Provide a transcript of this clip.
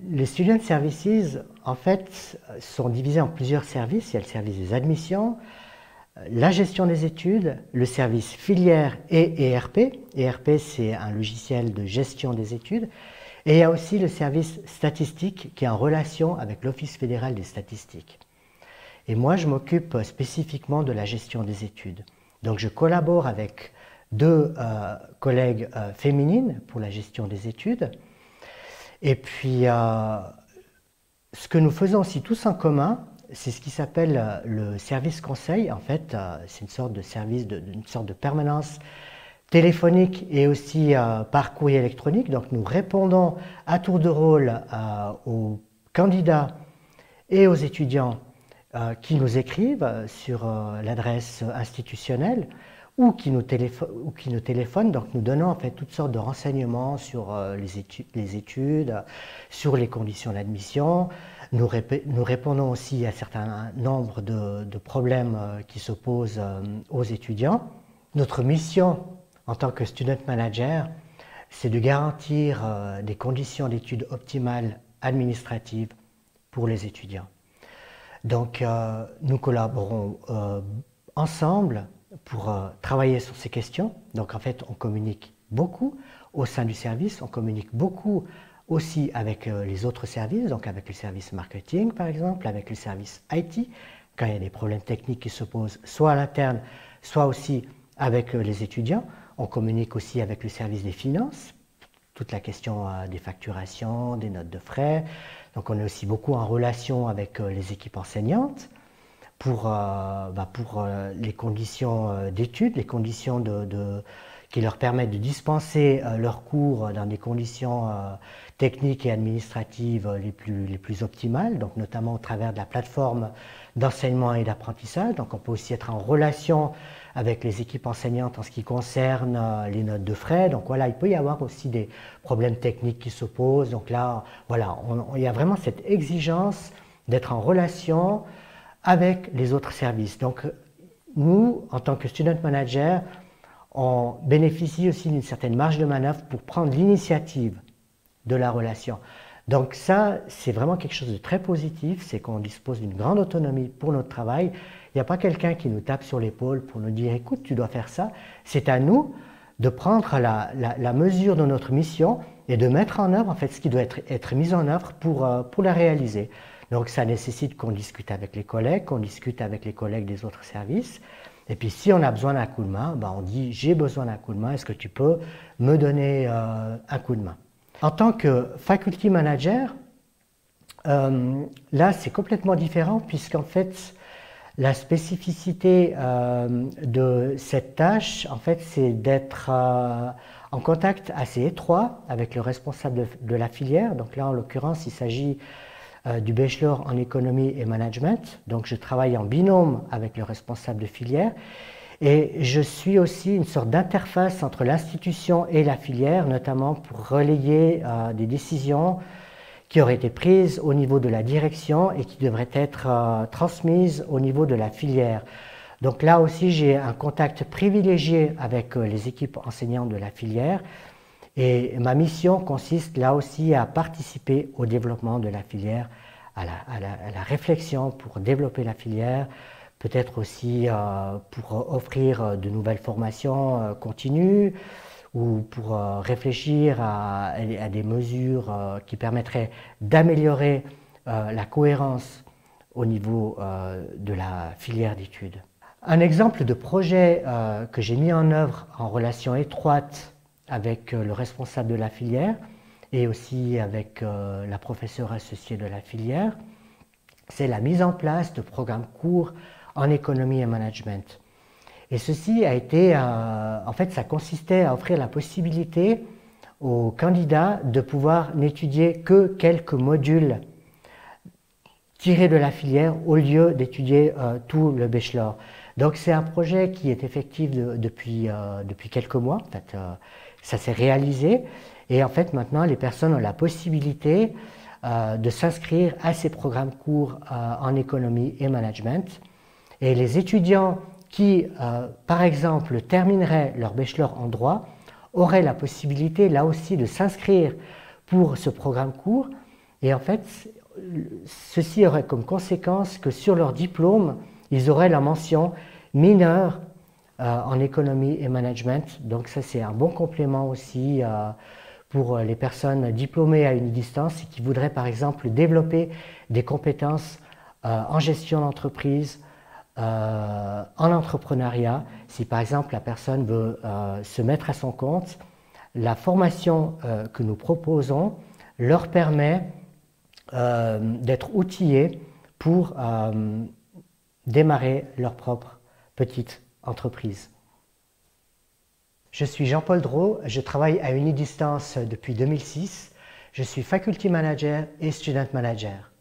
Les Student Services, en fait, sont divisés en plusieurs services. Il y a le service des admissions, la gestion des études, le service filière et ERP. ERP, c'est un logiciel de gestion des études. Et il y a aussi le service statistique qui est en relation avec l'Office fédéral des statistiques. Et moi, je m'occupe spécifiquement de la gestion des études. Donc, je collabore avec deux collègues féminines pour la gestion des études. Et puis, ce que nous faisons aussi tous en commun, c'est ce qui s'appelle le service conseil. En fait, c'est une sorte de service, une sorte de permanence téléphonique et aussi par courrier électronique. Donc, nous répondons à tour de rôle aux candidats et aux étudiants qui nous écrivent sur l'adresse institutionnelle ou qui nous téléphonent. Donc, nous donnons en fait toutes sortes de renseignements sur les études, sur les conditions d'admission. Nous répondons aussi à un certain nombre de problèmes qui se posent aux étudiants. Notre mission en tant que student manager, c'est de garantir des conditions d'études optimales administratives pour les étudiants. Donc, nous collaborons ensemble pour travailler sur ces questions. Donc, en fait, on communique beaucoup au sein du service, on communique beaucoup aussi avec les autres services, donc avec le service marketing, par exemple, avec le service IT, quand il y a des problèmes techniques qui se posent, soit à l'interne, soit aussi avec les étudiants. On communique aussi avec le service des finances, toute la question des facturations, des notes de frais. Donc, on est aussi beaucoup en relation avec les équipes enseignantes pour les conditions d'études, les conditions qui leur permettent de dispenser leurs cours dans des conditions techniques et administratives les plus optimales, donc notamment au travers de la plateforme d'enseignement et d'apprentissage. Donc, on peut aussi être en relation avec les équipes enseignantes en ce qui concerne les notes de frais. Donc voilà, il peut y avoir aussi des problèmes techniques qui se posent. Donc là, voilà, il y a vraiment cette exigence d'être en relation avec les autres services. Donc nous, en tant que student manager, on bénéficie aussi d'une certaine marge de manœuvre pour prendre l'initiative de la relation. Donc ça, c'est vraiment quelque chose de très positif, c'est qu'on dispose d'une grande autonomie pour notre travail. Il n'y a pas quelqu'un qui nous tape sur l'épaule pour nous dire « écoute, tu dois faire ça ». C'est à nous de prendre la mesure de notre mission et de mettre en œuvre en fait, ce qui doit être mis en œuvre pour la réaliser. Donc ça nécessite qu'on discute avec les collègues, qu'on discute avec les collègues des autres services. Et puis si on a besoin d'un coup de main, on dit « j'ai besoin d'un coup de main, est-ce que tu peux me donner un coup de main ?» En tant que faculty manager, là c'est complètement différent puisqu'en fait la spécificité de cette tâche, en fait, c'est d'être en contact assez étroit avec le responsable de la filière. Donc là, en l'occurrence, il s'agit du bachelor en économie et management. Donc je travaille en binôme avec le responsable de filière. Et je suis aussi une sorte d'interface entre l'institution et la filière, notamment pour relayer des décisions qui auraient été prises au niveau de la direction et qui devraient être transmises au niveau de la filière. Donc là aussi, j'ai un contact privilégié avec les équipes enseignantes de la filière et ma mission consiste là aussi à participer au développement de la filière, à la réflexion pour développer la filière, peut-être aussi pour offrir de nouvelles formations continues ou pour réfléchir à des mesures qui permettraient d'améliorer la cohérence au niveau de la filière d'études. Un exemple de projet que j'ai mis en œuvre en relation étroite avec le responsable de la filière et aussi avec la professeure associée de la filière, c'est la mise en place de programmes courts en économie et management. Et ceci a été, en fait, ça consistait à offrir la possibilité aux candidats de pouvoir n'étudier que quelques modules tirés de la filière au lieu d'étudier tout le bachelor. Donc c'est un projet qui est effectif depuis quelques mois. En fait, ça s'est réalisé et en fait maintenant les personnes ont la possibilité de s'inscrire à ces programmes courts en économie et management. Et les étudiants qui, par exemple, termineraient leur bachelor en droit, auraient la possibilité, là aussi, de s'inscrire pour ce programme court Et en fait, ceci aurait comme conséquence que sur leur diplôme, ils auraient la mention mineure en économie et management. Donc ça, c'est un bon complément aussi pour les personnes diplômées à Unidistance et qui voudraient par exemple développer des compétences en gestion d'entreprise, en entrepreneuriat. Si par exemple la personne veut se mettre à son compte, la formation que nous proposons leur permet d'être outillés pour démarrer leur propre petite entreprise. Je suis Jean-Paul Drault, je travaille à Unidistance depuis 2006. Je suis Faculty Manager et Student Manager.